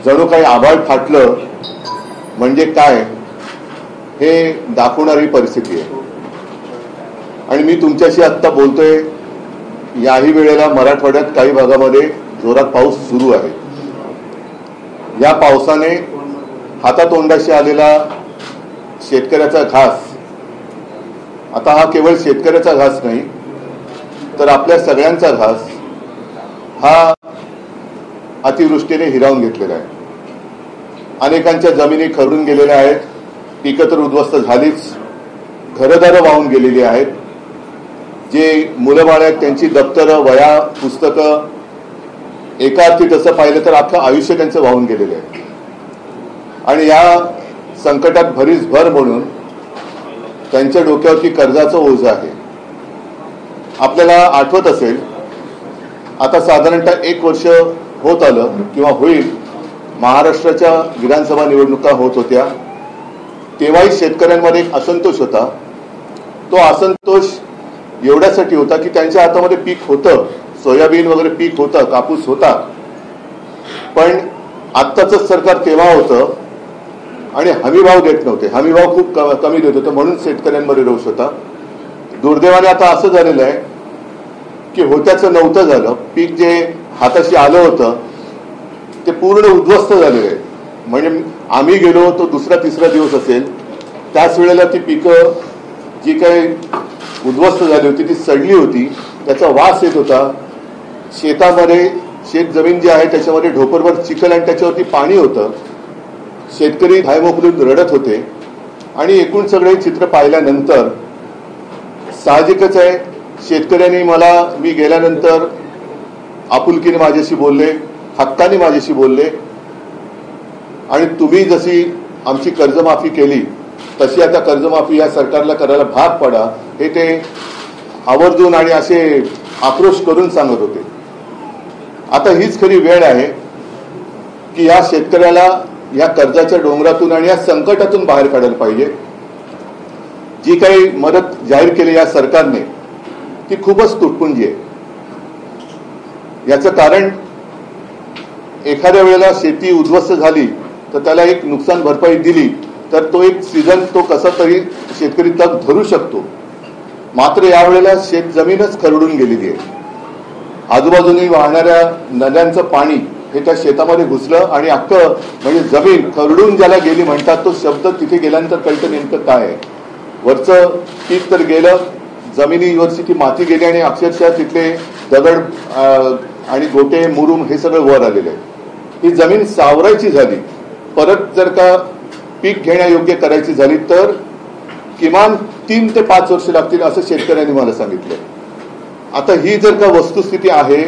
जणू काही आभाळ फाटलं म्हणजे काय हे दाखवणारी परिस्थिती आहे। आणि मी तुमच्याशी आत्ता बोलतोय, याही वेळेला मराठवाड्यात काही भागामध्ये जोरात पाऊस सुरू आहे। या पावसाने हातातोंडाशी आलेला शेतकऱ्याचा घास, आता हा केवळ शेतकऱ्याचा घास नाही तर आपल्या सगळ्यांचा घास हा अतिवृष्टीने हिरावून घेतलेला आहे। अनेकांच्या जमिनी खरडून गेलेल्या आहेत, पिकं तर उद्ध्वस्त झालीच, घरदारं वाहून गेलेली आहेत। जे मुलं बाळ आहेत त्यांची दप्तरं, वह्या, पुस्तकं, एका अर्थी तसं पाहिलं तर अख्खं आयुष्य त्यांचं वाहून गेलेलं आहे। आणि या संकटात भरीस भर म्हणून त्यांच्या डोक्यावरती कर्जाचं ओझं आहे। आपल्याला आठवत असेल, आता साधारणतः 1 वर्ष होत आलं किंवा होईल, महाराष्ट्राच्या विधानसभा निवडणुका होत होत्या। तेव्हाही शेतकऱ्यांमध्ये एक असंतोष होता। तो असंतोष एवढ्यासाठी होता की त्यांच्या हातामध्ये पीक होतं, सोयाबीन वगैरे पीक होतं, कापूस होता, पण आत्ताचं सरकार तेव्हा होतं आणि हमी भाव देत नव्हते, हमी भाव खूप कमी देत होते, म्हणून शेतकऱ्यांमध्ये रोष होता। दुर्दैवाने आता असं झालेलं आहे की होत्याचं नव्हतं झालं, पीक जे हाताशी आलं होतं ते पूर्ण उद्ध्वस्त झालेलं आहे। म्हणजे आम्ही गेलो तो दुसरा तिसरा दिवस असेल, त्याच वेळेला ती पिकं जी काही उद्ध्वस्त झाली होती ती सडली होती, त्याचा वास येत होता। शेतामध्ये शेत जमीन जी आहे त्याच्यामध्ये ढोपरभर चिखल आणि त्याच्यावरती पाणी होतं। शेतकरी धाय मोकलून रडत होते। आणि एकूण सगळे चित्र पाहिल्यानंतर साहजिकच आहे, शेतकऱ्यांनी मी गेल्यानंतर आपुलकीने माझ्याशी बोलले, हक्काने माझ्याशी बोलले, आणि तुम्ही जशी आमची कर्जमाफी केली तशी आता कर्जमाफी या सरकारला करायला भाग पडा, हे ते आवर्जून आणि असे आक्रोश करून सांगत होते। आता हीच खरी वेळ आहे की या शेतकऱ्याला या कर्जाच्या डोंगरातून आणि या संकटातून बाहेर काढायला पाहिजे। जी काही मदत जाहीर केली या सरकारने ती खूपच तुटपुंजी आहे। याचं कारण, एखाद्या वेळेला शेती उद्ध्वस्त झाली तर त्याला एक नुकसान भरपाई दिली तर तो एक सीझन तो कसा तरी शेतकरी तग धरू शकतो। मात्र यावेळेला शेत जमीनच खरडून गेलेली आहे। आजूबाजूनी वाहणाऱ्या नद्यांचं पाणी हे त्या शेतामध्ये घुसलं आणि अख्खं म्हणजे जमीन खरडून ज्याला गेली म्हणतात, तो शब्द तिथे गेल्यानंतर कळतं नेमकं काय आहे। वरचं पीक तर गेलं, जमिनीवरची ती माती गेली आणि अक्षरशः तिथले दगड आणि गोटे मुरुम हे सगळं वर आलेलं आहे। ही जमीन सावरायची झाली, परत जर का पीक घेण्यायोग्य करायची झाली तर किमान 3 ते 5 वर्ष लागतील असं शेतकऱ्यांनी मला सांगितलं। आता ही जर का वस्तुस्थिती आहे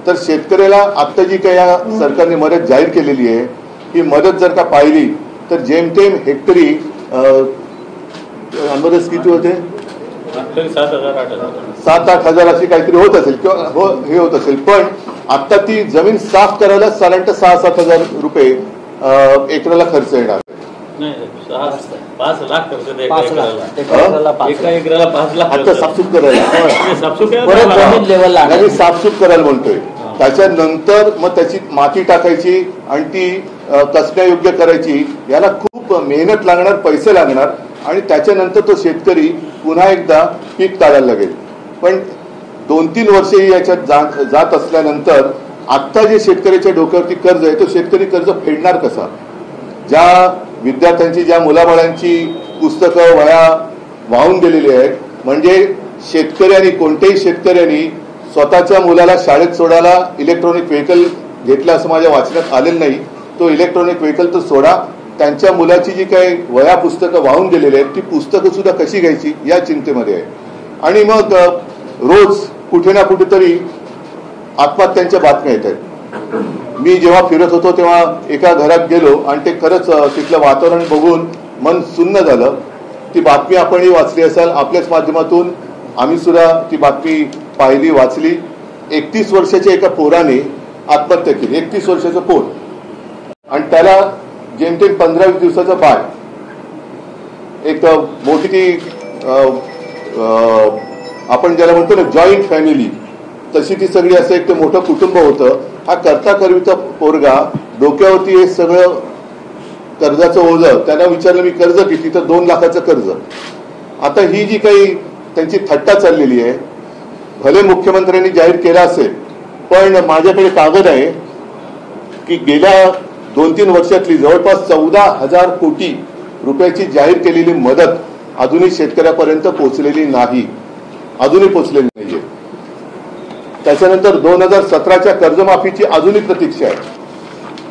तर शेतकऱ्याला आता जी काही या सरकारने मदत जाहीर केलेली आहे, ही मदत जर का पाहिली तर जेमतेम हेक्टरी अंदाज किती होते, 7-8 हजार अशी काहीतरी होत असेल किंवा हे होत असेल। पण आता ती जमीन साफ करायला साधारणतः 6-7 हजार रुपये एकराला खर्च येणार। 5 लाख खर्च आता साफसूफ करायला साफसूफ करायला म्हणतोय। त्याच्यानंतर मग त्याची माती टाकायची आणि ती कसण्यायोग्य करायची, याला खूप मेहनत लागणार, पैसे लागणार, आणि त्याच्यानंतर तो शेतकरी पुन्हा एकदा पीक काढायला लागेल। पण 2-3 वर्षे याच्यात जात असल्यानंतर आत्ता जे शेतकऱ्याच्या डोक्यावरती कर्ज आहे तो शेतकरी कर्ज फेडणार कसा? ज्या विद्यार्थ्यांची, ज्या मुलाबाळांची पुस्तकं, वह्या वाहून गेलेली आहेत, म्हणजे शेतकऱ्यांनी, कोणत्याही शेतकऱ्यांनी स्वतःच्या मुलाला शाळेत सोडायला इलेक्ट्रॉनिक व्हेकल घेतलं असं माझ्या वाचण्यात आलेलं नाही। तो इलेक्ट्रॉनिक व्हेकल तर सोडा, त्यांच्या मुलाची जी काही वह्या पुस्तकं वाहून गेलेली आहेत ती पुस्तकं सुद्धा कशी घ्यायची या चिंतेमध्ये आहे। आणि मग रोज कुठे ना कुठेतरी आत्महत्यांच्या बातम्या येत आहेत। मी जेव्हा फिरत होतो तेव्हा एका घरात गेलो आणि ते खरंच तिथलं वातावरण बघून मन सुन्न झालं। ती बातमी आपणही वाचली असाल, आपल्याच माध्यमातून आम्ही सुद्धा ती बातमी पाहिली, वाचली। 31 वर्षाच्या एका पोराने आत्महत्या केली, 31 वर्षाचं पोर, आणि त्याला जेमतेम 15-20 दिवसाचं बाळ। एक मोठी ती आपण ज्याला म्हणतो ना जॉईंट फॅमिली, तशी ती सगळी असं एक मोठं कुटुंब होतं। हा करता करविता पोरगा डोक्यावरती हे सगळं कर्जाचं ओझं, त्यांना विचारलं मी कर्ज किती, तर 2 लाखाचं कर्ज. आता ही जी काही त्यांची थट्टा चाललेली आहे, भले मुख्यमंत्र्यांनी जाहीर केला असेल, पण माझ्याकडे कागद आहे की गेल्या 2-3 वर्षातली जवळपास 14,000 कोटी रुपयाची जाहीर केलेली मदत अजूनही शेतकऱ्यापर्यंत पोहोचलेली नाही, अजूनही पोहोचलेली नाहीये. त्याच्यानंतर 2017च्या कर्जमाफीची अजूनही प्रतीक्षा आहे.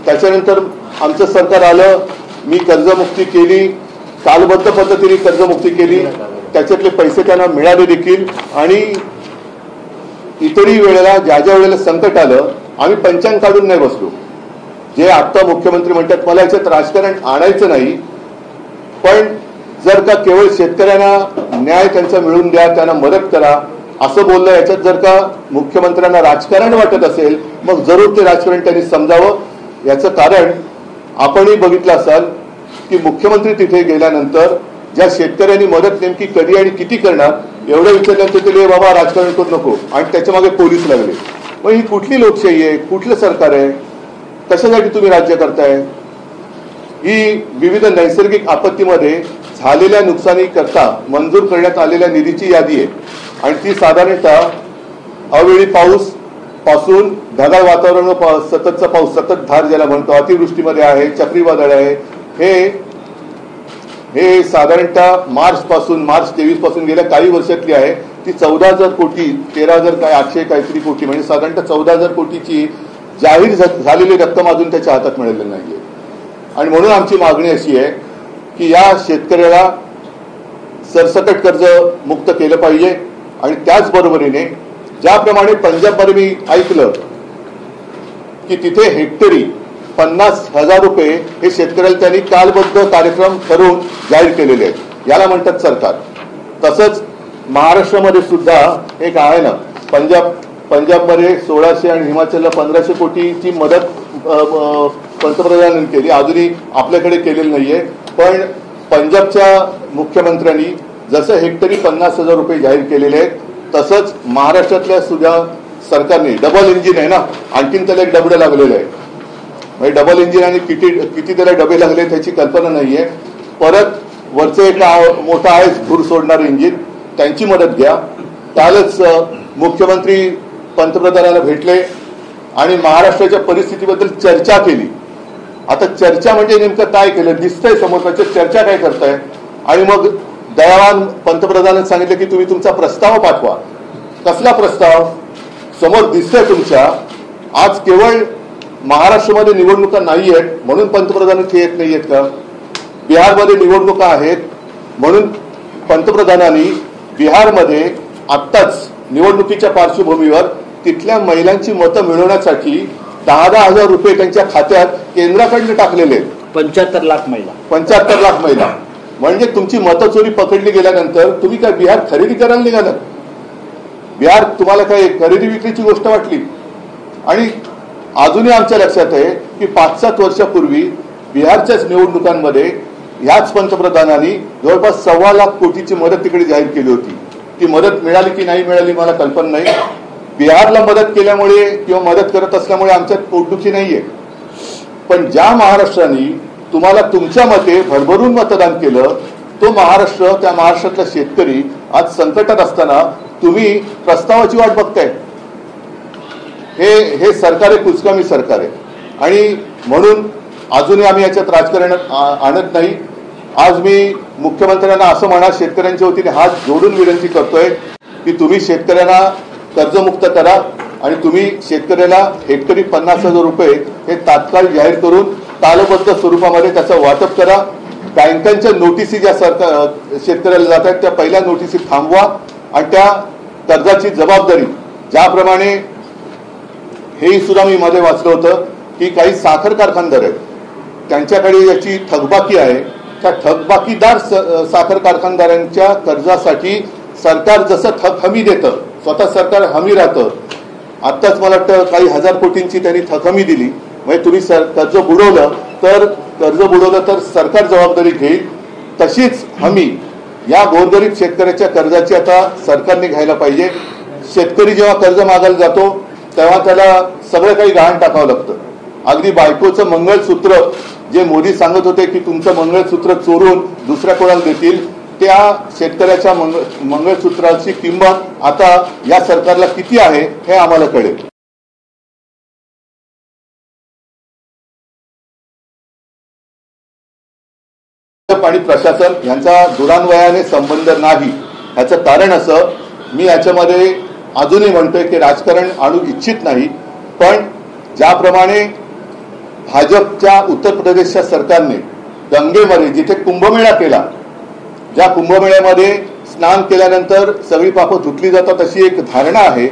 त्याच्यानंतर आमचं सरकार आलं, मी कर्जमुक्ती केली, कालबद्ध पद्धतीने कर्जमुक्ती केली, त्याच्यातले पैसे त्यांना मिळाले देखील. आणि इतरही वेळेला ज्या ज्या वेळेला संकट आलं आम्ही पंचांग काढून नाही बसलो. जे आता मुख्यमंत्री म्हणतात मला याच्यात राजकारण आणायचं नाही, पण जर का केवळ शेतकऱ्यांना न्याय त्यांचा मिळवून द्या, त्यांना मदत करा असं बोललं, याच्यात जर का मुख्यमंत्र्यांना राजकारण वाटत असेल मग जरूर ते राजकारण त्यांनी समजावं. याचं कारण आपणही बघितलं असाल की मुख्यमंत्री तिथे गेल्यानंतर ज्या शेतकऱ्यांनी मदत नेमकी कधी आणि किती करणार एवढं विचारल्यानंतर ते बाबा राजकारण करू नको, आणि त्याच्या मागे पोलीस लागले. मग ही कुठली लोकशाही आहे, कुठलं सरकार आहे, कशासाठी तुम्ही राज्य करताय? ही विविध नैसर्गिक आपत्तीमध्ये झालेल्या नुकसानी करता मंजूर करण्यात आलेल्या निधीची यादी आहे, आणि ती साधारणतः अवेळी पाऊस पासून ढगाळ वातावरण, सततचा पाऊस, सतत धार ज्याला म्हणतो, अतिवृष्टीमध्ये आहे, चक्रीवादळ आहे, हे साधारणतः मार्च 23 पासून गेल्या काही वर्षातली आहे. ती 14,000 कोटी 13,800 काहीतरी कोटी, म्हणजे साधारणतः 14,000 कोटीची जाहीर झालेली रक्कम अजून त्याच्या हातात मिळालेली नाहीये. आणि म्हणून आमची मागणी अशी आहे की या शेतकऱ्याला सरसकट कर्ज मुक्त केलं पाहिजे. आणि त्याचबरोबरीने ज्याप्रमाणे पंजाबमध्ये मी ऐकलं की तिथे हेक्टरी 50,000 रुपये हे शेतकऱ्याला त्यांनी कालबद्ध कार्यक्रम करून जाहीर केलेले आहेत, याला म्हणतात सरकार. तसंच महाराष्ट्रामध्ये सुद्धा एक आहे ना, पंजाबमध्ये 1,600 आणि हिमाचलला 1,500 कोटीची मदत पंतप्रधानांनी केली, अजूनही आपल्याकडे केलेली नाहीये. पण पंजाबच्या मुख्यमंत्र्यांनी जसं हेक्टरी 50,000 रुपये जाहीर केलेले आहेत, तसंच महाराष्ट्रातल्या सुद्धा सरकारने डबल इंजिन आहे ना, आणखीन त्याला एक डबडं लागलेलं आहे. म्हणजे डबल इंजिन आणि किती त्याला डबे लागले त्याची कल्पना नाहीये. परत वरचं एक मोठं आहे धूर सोडणारं इंजिन, त्यांची मदत घ्या. कालच मुख्यमंत्री पंतप्रधानाला भेटले आणि महाराष्ट्राच्या परिस्थितीबद्दल चर्चा केली. आता चर्चा म्हणजे नेमकं काय केलं दिसतंय समोर, त्याच्यात चर्चा काय करताय? आणि मग दयावान पंतप्रधानांनी सांगितलं की तुम्ही तुमचा प्रस्ताव पाठवा. कसला प्रस्ताव? समोर दिसतंय तुमच्या. आज केवळ महाराष्ट्रामध्ये निवडणुका नाही आहेत म्हणून पंतप्रधान इथे येत नाही आहेत का? बिहारमध्ये निवडणुका आहेत म्हणून पंतप्रधानांनी बिहारमध्ये आत्ताच निवडणुकीच्या पार्श्वभूमीवर तिथल्या महिलांची मतं मिळवण्यासाठी 10,000 रुपये त्यांच्या खात्यात केंद्राकडनं टाकलेले आहेत. 75 लाख महिला. 75 लाख महिला. म्हणजे तुमची मतचोरी पकडली गेल्यानंतर तुम्ही काय बिहार खरेदी करायला निघालात? बिहार तुम्हाला काय खरेदी विक्रीची गोष्ट वाटली? आणि अजूनही आमच्या लक्षात आहे की 5-7 वर्षापूर्वी बिहारच्याच निवडणुकांमध्ये ह्याच पंतप्रधानांनी जवळपास 1.25 लाख कोटीची मदत तिकडे जाहीर केली होती. ती मदत मिळाली की नाही मिळाली मला कल्पना नाही. बिहारला मदत केल्यामुळे किंवा मदत करत असल्यामुळे आमच्यात पोटदुखी नाहीये. पण ज्या महाराष्ट्राने तुम्हाला तुमच्या मते भरभरून मतदान केलं तो महाराष्ट्र, त्या महाराष्ट्रातला शेतकरी आज संकटात असताना तुम्ही प्रस्तावाची वाट बघताय. हे सरकार आहे, कुचकामी सरकार आहे. आणि म्हणून अजूनही आम्ही याच्यात राजकारण आणत नाही. आज मी मुख्यमंत्र्यांना असं म्हणा, शेतकऱ्यांच्या वतीने हात जोडून विनंती करतोय की तुम्ही शेतकऱ्यांना कर्जमुक्त करा आणि तुम्ही शेतकऱ्याला हेक्टरी 50,000 रुपये हे तात्काळ जाहीर करून कालबद्ध स्वरूपामध्ये त्याचं वाटप करा. बँकांच्या नोटिसी ज्या शेतकऱ्याला जात आहेत त्या पहिल्या नोटिसी थांबवा आणि त्या कर्जाची जबाबदारी ज्याप्रमाणे हेही सुद्धा मी मध्ये वाचलं होतं की काही साखर कारखानदार आहेत त्यांच्याकडे याची थकबाकी आहे. त्या थकबाकीदार साखर कारखानदारांच्या कर्जासाठी सरकार जसं थक हमी देतं, स्वतः सरकार हमी राहतं. आत्ताच मला वाटतं काही 1,000 कोटींची त्यांनी थक हमी दिली. म्हणजे तुम्ही कर्ज बुडवलं तर सरकार जबाबदारी घेईल. तशीच हमी या गोरगरीब शेतकऱ्याच्या कर्जाची आता सरकारने घ्यायला पाहिजे. शेतकरी जेव्हा कर्ज मागायला जातो तेव्हा त्याला सगळं काही गहाण टाकावं लागतं. अगदी बायकोचं मंगळसूत्र जे मोदी सांगत होते की तुमचं मंगळसूत्र चोरून दुसऱ्या कोणाला देतील, त्या शेतकऱ्याच्या मंगळसूत्राची किंमत आता या सरकारला किती आहे हे आम्हाला कळेल. आणि प्रशासन यांचा दुरान्वयाने संबंध नाही. याचं कारण असं, मी याच्यामध्ये अजूनही म्हणतोय की राजकारण आणू इच्छित नाही, पण ज्याप्रमाणे भाजपच्या उत्तर प्रदेशच्या सरकारने दंगेमध्ये जिथे कुंभमेळा केला, ज्या कुंभमेळ्यामध्ये स्नान केल्यानंतर सगळी पापं धुतली जातात अशी एक धारणा आहे,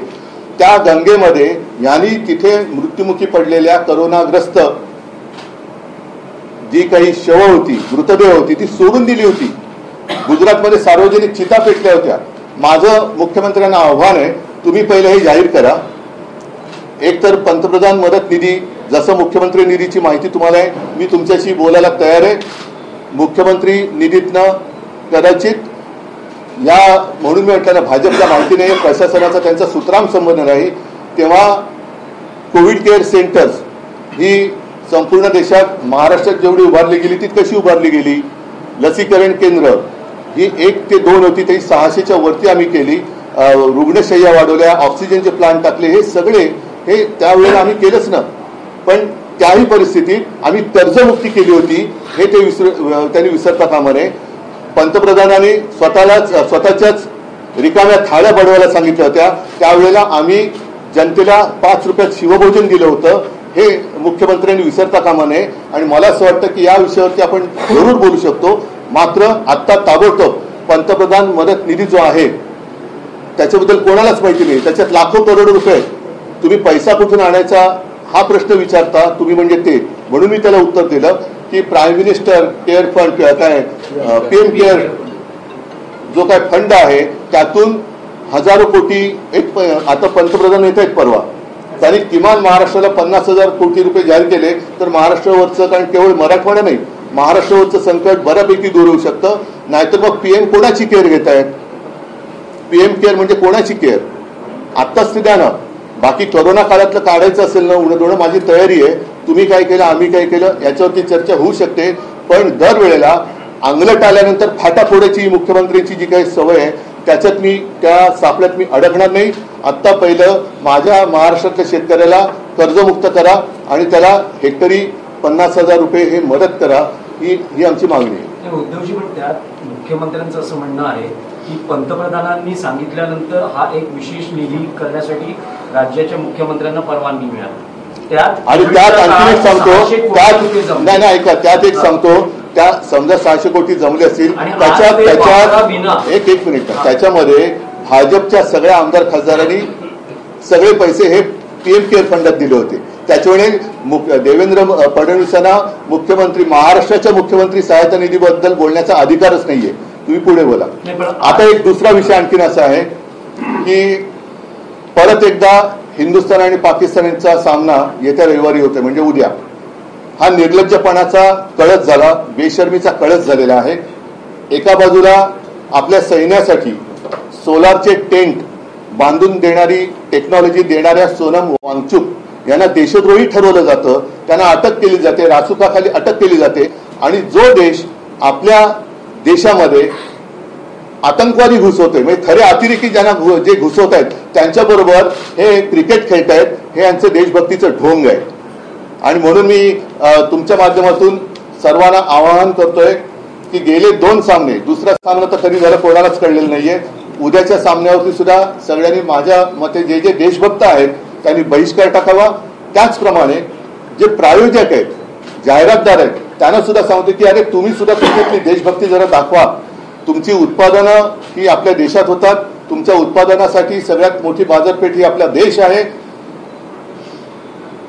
त्या गंगेमध्ये यांनी तिथे मृत्युमुखी पडलेल्या करोनाग्रस्त जी काही शव होती, मृतदेह होती, ती सोडून दिली होती. गुजरातमध्ये सार्वजनिक चिता पेटल्या होत्या. माझं मुख्यमंत्र्यांना आव्हान आहे, तुम्ही पहिले हे जाहीर करा. एकतर पंतप्रधान मदत निधी, जसं मुख्यमंत्री निधीची माहिती तुम्हाला आहे, मी तुमच्याशी बोलायला तयार आहे. मुख्यमंत्री निधीतनं कदाचित या म्हणून मी म्हटलं ना, भाजपला माहिती नाही, प्रशासनाचा त्यांचा सुतराम संबंध नाही, तेव्हा कोविड केअर सेंटर्स ही संपूर्ण देशात महाराष्ट्रात जेवढी उभारली गेली ती कशी उभारली गेली. लसीकरण केंद्र ही 1 ते 2 होती, ती 600च्या वरती आम्ही केली. रुग्णशय्या वाढवल्या, ऑक्सिजनचे प्लांट टाकले, हे सगळे हे त्यावेळेला आम्ही केलंच ना. पण त्याही परिस्थितीत आम्ही कर्जमुक्ती केली होती, हे ते त्यांनी विसरता कामा नये. पंतप्रधानांनी स्वतःच्याच रिकाम्या थाळ्या बडवायला सांगितल्या होत्या, त्यावेळेला आम्ही जनतेला 5 रुपयात शिवभोजन दिलं होतं, हे मुख्यमंत्र्यांनी विसरता कामा नये. आणि मला असं वाटतं की या विषयावरती आपण जरूर बोलू शकतो. मात्र आत्ता ताबडतोब पंतप्रधान मदत निधी जो आहे त्याच्याबद्दल कोणालाच माहिती नाही. त्याच्यात लाखो करोड रुपये तुम्ही पैसा कुठून आणायचा हा प्रश्न विचारता तुम्ही, म्हणजे ते म्हणून मी त्याला उत्तर दिलं की प्राईम मिनिस्टर केअर फंड, काय PM केअर जो काय फंड आहे त्यातून हजारो कोटी, आता पंतप्रधान येत आहेत परवा, त्यांनी किमान महाराष्ट्राला 50,000 कोटी रुपये जाहीर केले, तर महाराष्ट्रावरचं, कारण केवळ मराठवाडा नाही, महाराष्ट्रावरचं संकट बऱ्यापैकी दूर होऊ शकतं. नाहीतर मग PM कोणाची केअर घेत आहेत? PM केअर म्हणजे कोणाची केअर? आत्ताच ते द्या ना. बाकी कोरोना काळातलं काढायचं असेल ना उन्हा माझी तयारी आहे. तुम्ही काय केलं, आम्ही काय केलं याच्यावरती चर्चा होऊ शकते, पण दरवेळेला अंगलट आल्यानंतर फाटा फोडायची मुख्यमंत्र्यांची जी काही सवय आहे त्याच्यात मी, त्या सापड्यात मी अडकणार नाही. आत्ता पहिलं माझ्या महाराष्ट्रातल्या शेतकऱ्याला कर्जमुक्त करा आणि त्याला हेक्टरी 50,000 रुपये हे मदत करा, ही आमची मागणी आहे. उद्धवजी, पण त्यात मुख्यमंत्र्यांचं असं म्हणणं आहे की पंतप्रधानांनी सांगितल्यानंतर हा एक विशेष निधी करण्यासाठी राज्याच्या मुख्यमंत्र्यांना परवानगी मिळाली. आणि त्यात आणखी एक सांगतो, त्यात नाही ऐका, त्यात एक सांगतो, त्या समजा 600 कोटी जमले असतील, त्याच्यात एक मिनिट, त्याच्यामध्ये भाजपच्या सगळ्या आमदार खासदारांनी सगळे पैसे हे PM केअर फंडात दिले होते. त्याच्यामुळे देवेंद्र फडणवीसांना मुख्यमंत्री, महाराष्ट्राच्या मुख्यमंत्री सहायता निधीबद्दल बोलण्याचा अधिकारच नाहीये. तुम्ही पुढे बोला. आता एक दुसरा विषय आणखीन असा आहे की परत एकदा हिंदुस्थान आणि पाकिस्तानचा सामना येत्या रविवारी होतोय, म्हणजे उद्या. हा निर्लज्जपणाचा कळस झाला, बेशर्मीचा कळस झालेला आहे. एका बाजूला आपल्या सैन्यासाठी सोलारचे टेंट बांधून देणारी टेक्नॉलॉजी देणाऱ्या सोनम वांगचुक यांना देशद्रोही ठरवलं जातं, त्यांना अटक केली जाते, रासुकाखाली अटक केली जाते. आणि जो देश आपल्या देशामध्ये आतंकवादी घुसवतोय, म्हणजे खरे अतिरेकी ज्यांना जे घुसवत आहेत त्यांच्याबरोबर हे क्रिकेट खेळत आहेत, हे यांचं देशभक्तीचं ढोंग आहे. आणि म्हणून मी तुमच्या माध्यमातून सर्वांना आवाहन करतोय की गेले 2 सामने, दुसरा सामना तर कधी झाला कोणालाच कळलेलं नाहीये, उद्याच्या सामन्यावरती सुद्धा सगळ्यांनी माझ्या मते जे देशभक्त आहेत त्यांनी बहिष्कार टाकावा. त्याचप्रमाणे जे प्रायोजक आहेत, जाहिरातदार आहेत, त्यांना सुद्धा सांगतो की अरे तुम्ही सुद्धा तुमच्यातली देशभक्ती जरा दाखवा. तुमची उत्पादनं ही आपल्या देशात होतात, तुमच्या उत्पादनासाठी सगळ्यात मोठी बाजारपेठ ही आपला देश आहे.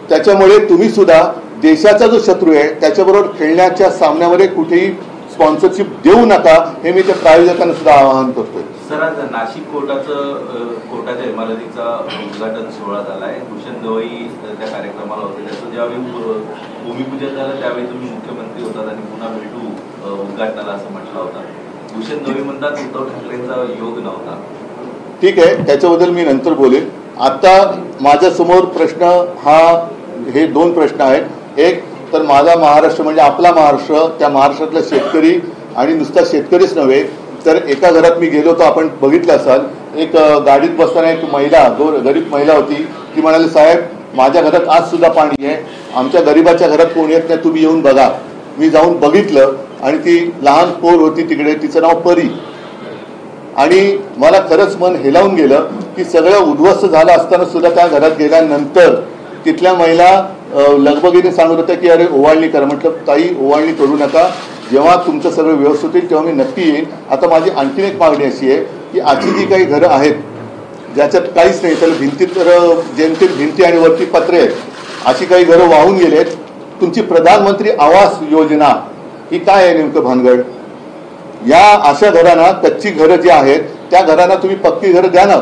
त्याच्यामुळे तुम्ही सुद्धा देशाचा जो शत्रू आहे त्याच्याबरोबर खेळण्याच्या सामन्यामध्ये कुठेही स्पॉन्सरशिप देऊ नका, हे मी त्या प्रायोजकांना सुद्धा आवाहन करतोय. सर, आज नाशिक कोर्टाच्या इमारतीचा उद्घाटन सोहळा झालाय. भूषण गवई त्या कार्यक्रमाला होते. त्याचं ज्यावेळी भूमिपूजन झालं त्यावेळी तुम्ही मुख्यमंत्री होतात आणि पुन्हा भेटू उद्घाटनाला असं म्हटलं होतं. भूषण गवई म्हणतात उद्धव ठाकरेंचा योग नव्हता. ठीक आहे, त्याच्याबद्दल मी नंतर बोलेन. आता माझ्यासमोर प्रश्न हे दोन प्रश्न आहेत. एक तर माझा महाराष्ट्र म्हणजे आपला महाराष्ट्र, त्या महाराष्ट्रातला शेतकरी आणि नुसता शेतकरीच नव्हे तर एका घरात मी गेलो तर आपण बघितलं असाल, एक गाडीत बसताना एक महिला, गरीब महिला होती. ती म्हणाली, साहेब माझ्या घरात आज सुद्धा पाणी आहे, आमच्या गरीबाच्या घरात कोण येत नाही, तुम्ही येऊन बघा. मी जाऊन बघितलं आणि ती लहान पोर होती तिकडे, तिचं नाव परी. आणि मला खरंच मन हेलावून गेलं की सगळं उद्ध्वस्त झालं असताना सुद्धा त्या घरात गेल्यानंतर तिथल्या महिला लगबगीने सांगत होत्या की अरे ओवाळणी करा. म्हटलं ताई ओवाळणी करू नका, जेव्हा तुमचं सगळं व्यवस्थित होईल तेव्हा मी नक्की येईन. आता माझी आणखीन एक मागणी अशी आहे की आजची जी काही घरं आहेत ज्याच्यात काहीच नाही, तर भिंतीत तर जेमतेम भिंती आणि वरती पत्रे आहेत, अशी काही घरं वाहून गेलेत. तुमची प्रधानमंत्री आवास योजना ही काय आहे नेमकं भानगड? या अशा घरांना, कच्ची घरं जी आहेत त्या घरांना तुम्ही पक्की घरं द्या ना.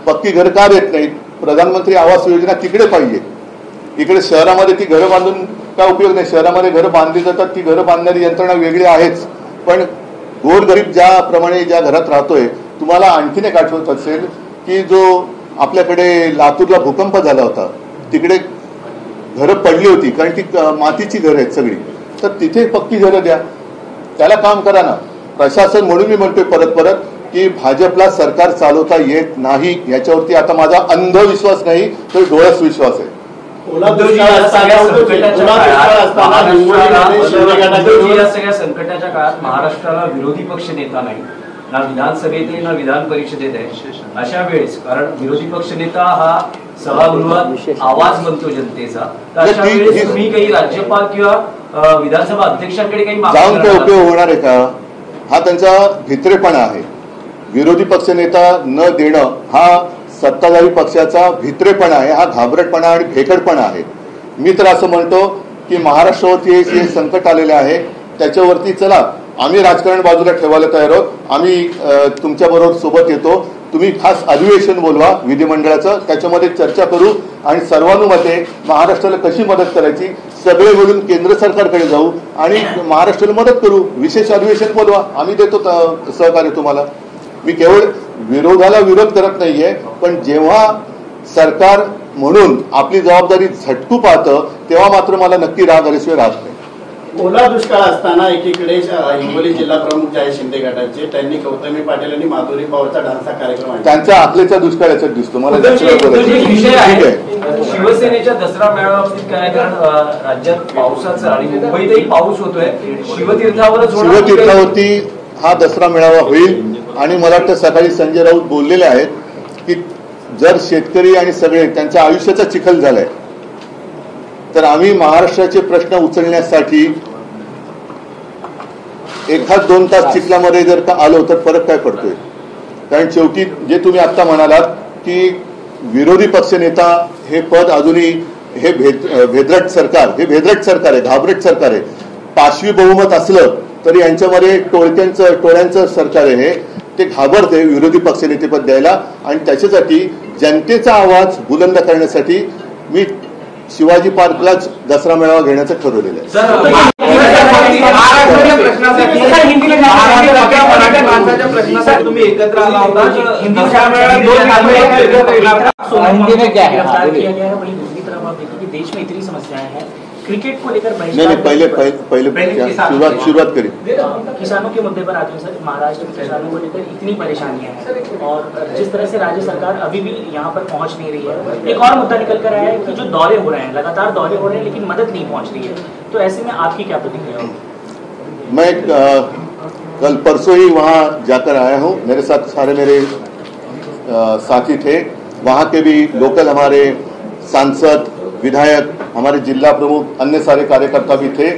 पक्की घरं का देत नाहीत? प्रधानमंत्री आवास योजना तिकडे पाहिजे. इकडे शहरामध्ये ती घरं बांधून काय उपयोग नाही. शहरामध्ये घरं बांधली जातात, ती घरं बांधणारी यंत्रणा वेगळी आहेच, पण गोरगरीब ज्या घरात राहतोय, तुम्हाला आणखीन एक आठवत असेल की जो आपल्याकडे लातूरला भूकंप झाला होता, तिकडे घरं पडली होती कारण ती मातीची घरं आहेत सगळी, तर तिथे पक्की घरं द्या, त्याला काम करा ना. प्रशासन म्हणून मी म्हणतोय परत की भाजपला सरकार चालवता येत नाही, याच्यावरती आता माझा अंधविश्वास नाही तर डोळ्यास विश्वास आहे. या सगळ्या संकटाच्या काळात महाराष्ट्राला विरोधी पक्ष नेता नाही, ना विधानसभेत आहे ना विधान परिषदेत आहे. अशा वेळेस, कारण विरोधी पक्ष नेता हा सभागृहात आवाज बनतो जनतेचा, तर अशा वेळेस तुम्ही काही राज्यपाल किंवा विधानसभा अध्यक्षांकडे काही जाऊन काय उपयोग होणार आहे का? हा त्यांचा भित्रेपणा आहे. विरोधी पक्ष नेता न देणं हा सत्ताधारी पक्षाचा भित्रेपणा आहे, हा घाबरटपणा आणि भेकडपणा आहे. मी तर असं म्हणतो की महाराष्ट्रावरती जे संकट आलेले आहे त्याच्यावरती चला आम्ही राजकारण बाजूला ठेवायला तयार आहोत, आम्ही तुमच्याबरोबर सोबत येतो. तुम्ही खास अधिवेशन बोलवा विधिमंडळाचं, त्याच्यामध्ये चर्चा करू आणि सर्वानुमते महाराष्ट्राला कशी मदत करायची सगळे मिळून केंद्र सरकारकडे जाऊ आणि महाराष्ट्राला मदत करू. विशेष अधिवेशन बोलवा, आम्ही देतो सहकार्य तुम्हाला. मी केवळ विरोधाला विरोध करत नाहीये, पण जेव्हा सरकार म्हणून आपली जबाबदारी झटकू पाहतं तेव्हा मात्र मला नक्की राग आल्याशिवाय राहत नाही. ओला दुष्काळ असताना एकीकडे हिंगोली जिल्हा प्रमुख जे आहे शिंदे गटाचे, त्यांनी गौतमी पाटील आणि माधुरी पवारचा डान्सचा कार्यक्रम आहे. त्यांच्या आखलेचा दुष्काळ याच्यात दिसतो मला. शिवसेनेच्या दसरा मेळाव्याबाबतीत काय, कारण राज्यात पावसाचं आणि मुंबईतही पाऊस होतोय, शिवतीर्थावरती हा दसरा मेळावा होईल आणि मला वाटतं सकाळी संजय राऊत बोललेले आहेत की जर शेतकरी आणि सगळे त्यांच्या आयुष्याचा चिखल झालाय तर आम्ही महाराष्ट्राचे प्रश्न उचलण्यासाठी 1-2 तास चिखलामध्ये जर का आलो तर फरक काय पडतोय? कारण शेवटी जे तुम्ही आता म्हणालात की विरोधी पक्षनेता हे पद अजूनही हे भेदरट सरकार आहे, घाबरट सरकार आहे. पाशवी बहुमत असलं तरी यांच्यामध्ये टोळ्यांचं सरकार आहे, ते घाबरते विरोधी पक्षनेतेपद द्यायला. आणि त्याच्यासाठी जनतेचा आवाज बुलंद करण्यासाठी मी शिवाजी पार्कलाच दसरा मेळावा घेण्याचं ठरवलेलं आहे. तुम्ही एकत्र आला होता, देश में इतनी समस्याएं हैं, क्रिकेट को लेकर नहीं पहले शुरुआत करें। किसानों के मुद्दे पर आते हैं सर, महाराष्ट्र के किसानों को लेकर इतनी परेशानियां हैं और जिस तरह से राज्य सरकार अभी भी यहाँ पर पहुँच नहीं रही है। एक और मुद्दा निकल कर आया है कि जो दौरे हो रहे हैं, लगातार दौरे हो रहे हैं लेकिन मदद नहीं पहुँच रही है, तो ऐसे में आपकी क्या प्रतिक्रिया होगी? मैं कल परसों ही वहाँ जाकर आया हूँ, मेरे साथ सारे मेरे साथी थे, वहाँ के भी लोकल हमारे सांसद, विधायक, हमारे जिला प्रमुख, अन्य सारे कार्यकर्ता भी थे।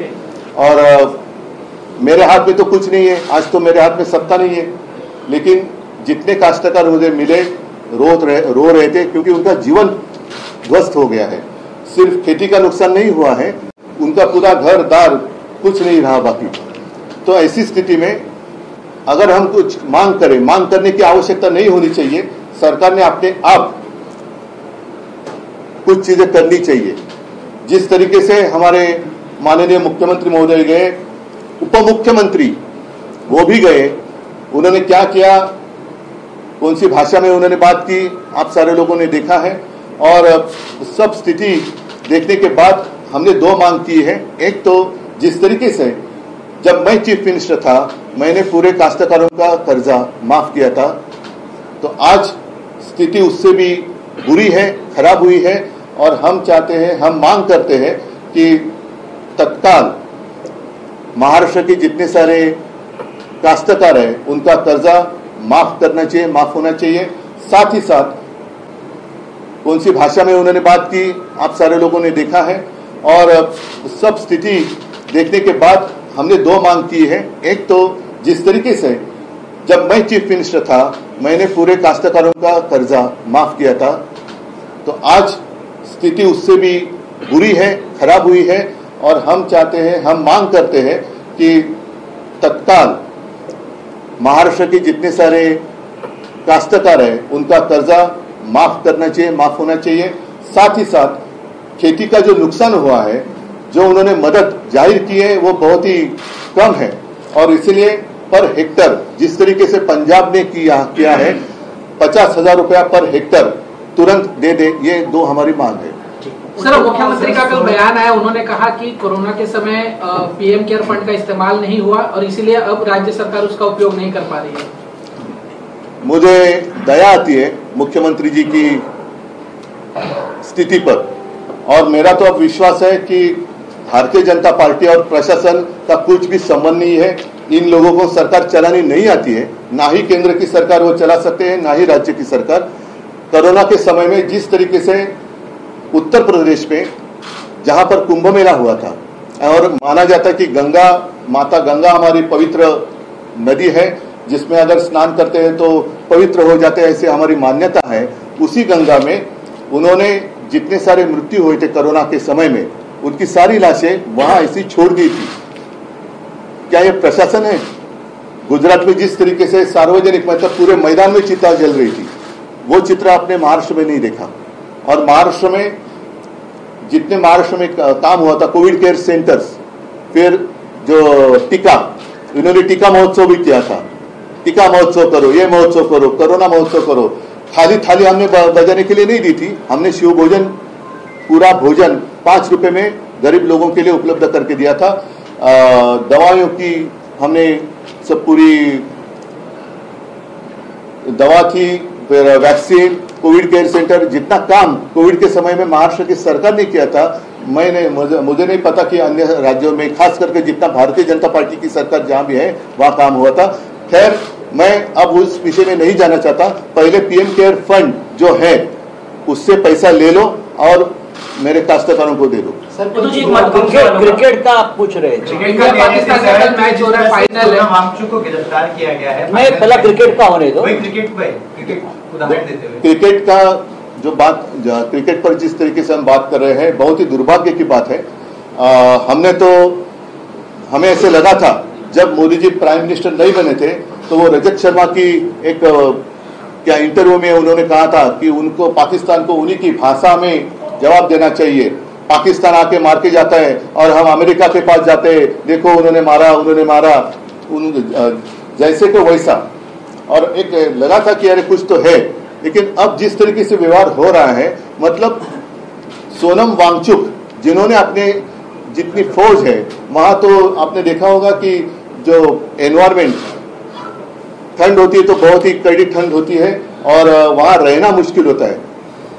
और मेरे हाथ में तो कुछ नहीं है, आज तो मेरे हाथ में सत्ता नहीं है, लेकिन जितने काश्तकार मुझे मिले रो रहे थे क्योंकि उनका जीवन ध्वस्त हो गया है। सिर्फ खेती का नुकसान नहीं हुआ है, उनका पूरा घर दार कुछ नहीं रहा बाकी। तो ऐसी स्थिति में अगर हम कुछ मांग करें, मांग करने की आवश्यकता नहीं होनी चाहिए, सरकार ने अपने आप कुछ चीजें करनी चाहिए। जिस तरीके से हमारे माननीय मुख्यमंत्री महोदय गए, उप मुख्यमंत्री वो भी गए, उन्होंने क्या किया कौन सी भाषा में उन्होंने बात की, आप सारे लोगों ने देखा है। और सब स्थिति देखने के बाद हमने दो मांग की है। एक तो जिस तरीके से जब मैं चीफ मिनिस्टर था मैंने पूरे काश्तकारों का कर्जा माफ किया था, तो आज स्थिति उससे भी बुरी है, खराब हुई है। और हम चाहते हैं, हम मांग करते हैं कि तत्काल महाराष्ट्र के जितने सारे काश्तकार हैं उनका कर्जा माफ करना चाहिए, माफ होना चाहिए। साथ ही साथ कौन सी भाषा में उन्होंने बात की, आप सारे लोगों ने देखा है। और सब स्थिति देखने के बाद हमने दो मांग की है। एक तो जिस तरीके से जब मैं चीफ मिनिस्टर था मैंने पूरे काश्तकारों का कर्जा माफ किया था, तो आज स्थिति उससे भी बुरी है, खराब हुई है। और हम चाहते हैं, हम मांग करते हैं कि तत्काल महाराष्ट्र के जितने सारे काश्तकार हैं उनका कर्जा माफ करना चाहिए, माफ होना चाहिए। साथ ही साथ खेती का जो नुकसान हुआ है, जो उन्होंने मदद जाहिर की है वो बहुत ही कम है। और इसलिए पर हेक्टर जिस तरीके से पंजाब ने किया है 50,000 रुपया पर हेक्टर तुरंत दे दे, ये दो हमारी मांग है। सर, मुख्यमंत्री का कल बयान आया, उन्होंने कहा कि कोरोना के समय पीएम केयर फंड का इस्तेमाल नहीं हुआ और इसीलिए अब राज्य सरकार उसका उपयोग नहीं कर पा रही है। मुझे दया आती है मुख्यमंत्री जी की स्थिति पर, और मेरा तो अब विश्वास है कि भारतीय जनता पार्टी और प्रशासन का कुछ भी संबंध नहीं है। इन लोगों को सरकार चलानी नहीं आती है, ना ही केंद्र की सरकार वो चला सकते हैं, ना ही राज्य की सरकार। कोरोना के समय में जिस तरीके से उत्तर प्रदेश में जहां पर कुंभ मेला हुआ था, और माना जाता है कि माता गंगा हमारी पवित्र नदी है जिसमें अगर स्नान करते हैं तो पवित्र हो जाते हैं, ऐसे हमारी मान्यता है। उसी गंगा में उन्होंने जितने सारे मृत्यु हुए थे कोरोना के समय में, उनकी सारी लाशें वहां ऐसी छोड़ दी थी। क्या ये प्रशासन है? गुजरात में जिस तरीके से सार्वजनिक मतलब पूरे मैदान में चिता जल रही थी, वो चित्र आपने महाराष्ट्र में नहीं देखा। और महाराष्ट्र में जितने महाराष्ट्र में काम हुआ था, कोविड केयर सेंटर्स, फिर जो टीका, इन्होंने टीका महोत्सव भी किया था। टीका महोत्सव करो, ये महोत्सव करो, कोरोना महोत्सव करो। थाली हमने बजाने के लिए नहीं दी थी, हमने शिव भोजन, पूरा भोजन 5 रुपए में गरीब लोगों के लिए उपलब्ध करके दिया था। दवाइयों की हमने सब पूरी दवा थी, फिर वैक्सीन, कोविड केयर सेंटर, जितना काम कोविड के समय में महाराष्ट्र की सरकार ने किया था, मुझे नहीं पता कि अन्य राज्यों में, खास करके जितना भारतीय जनता पार्टी की सरकार जहां भी है वहां काम हुआ था। खैर, मैं अब उस विषय में नहीं जाना चाहता। पहले पीएम केयर फंड जो है उससे पैसा ले लो और मेरे काश्तकारों को दे दो। सर, क्रिकेट का आप पूछ रहे थे। पाकिस्तान का कल मैच हो रहा है, फाइनल है। वांगचुक को गिरफ्तार किया गया है। मैं पहला क्रिकेट का होने दो। क्रिकेट उदाहरण देते हुए क्रिकेट का जो बात, क्रिकेट पर जिस तरीके से हम बात कर रहे हैं, बहुत ही दुर्भाग्य की बात है। हमें ऐसे लगा था जब मोदी जी प्राइम मिनिस्टर नहीं बने थे तो वो रजत शर्मा की एक क्या इंटरव्यू में उन्होंने कहा था कि उनको, पाकिस्तान को उन्हीं की भाषा में जवाब देना चाहिए। पाकिस्तान आके मार के जाता है और हम अमेरिका के पास जाते हैं, देखो उन्होंने मारा जैसे को वैसा। और एक लगा था कि अरे कुछ तो है, लेकिन अब जिस तरीके से व्यवहार हो रहा है, मतलब सोनम वांगचुक जिन्होंने अपने जितनी फौज है वहां, तो आपने देखा होगा कि जो एनवायरमेंट ठंड होती है तो बहुत ही कड़ी ठंड होती है और वहां रहना मुश्किल होता है।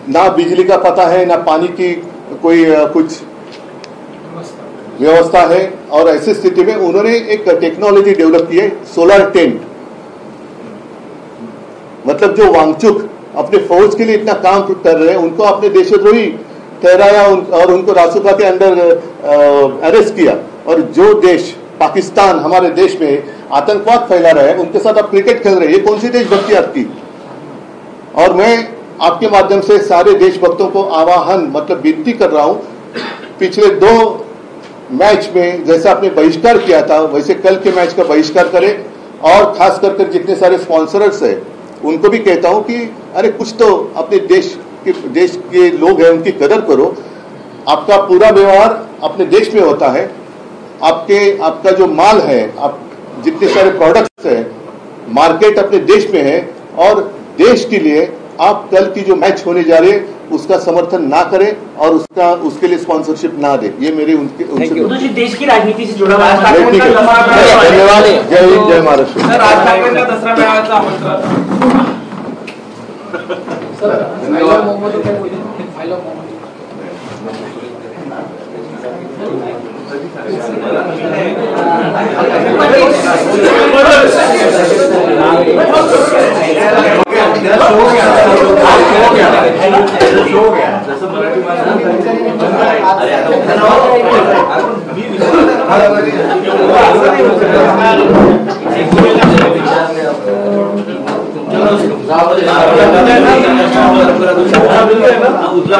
ना बिजली का पता है, ना पानी की कोई कुछ व्यवस्था है। और ऐसी स्थिति में उन्होंने एक टेक्नोलॉजी डेवलप की है, सोलर टेंट। मतलब जो वांगचुक अपने फौज के लिए इतना काम कर रहे हैं, उनको अपने देशद्रोही ठहराया और उनको रासुका के अंदर अरेस्ट किया। और जो देश, पाकिस्तान हमारे देश में आतंकवाद फैला रहा है, उनके साथ आप क्रिकेट खेल रहे हैं, ये कौन सी देशभक्ति आपकी? और मैं आपके माध्यम से सारे देशभक्तों को आह्वान, मतलब विनती कर रहा हूं, पिछले 2 मैच में जैसे आपने बहिष्कार किया था वैसे कल के मैच का बहिष्कार करें। और खास करके जितने सारे स्पॉन्सर्स है उनको भी कहता हूं कि अरे कुछ तो अपने देश के लोग हैं उनकी कदर करो। आपका पूरा व्यवहार अपने देश में होता है, आपका जो माल है, आप जितने सारे प्रोडक्ट्स है, मार्केट अपने देश में है। और देश के लिए आप कल की जो मैच होने जा रही है उसका समर्थन ना करें और उसके लिए स्पॉन्सरशिप ना दे। ये मेरी उनसे जी देश की राजनीति से जुड़ा हुआ है। ठीक है, धन्यवाद। जय हिंद, जय महाराष्ट्र। उतला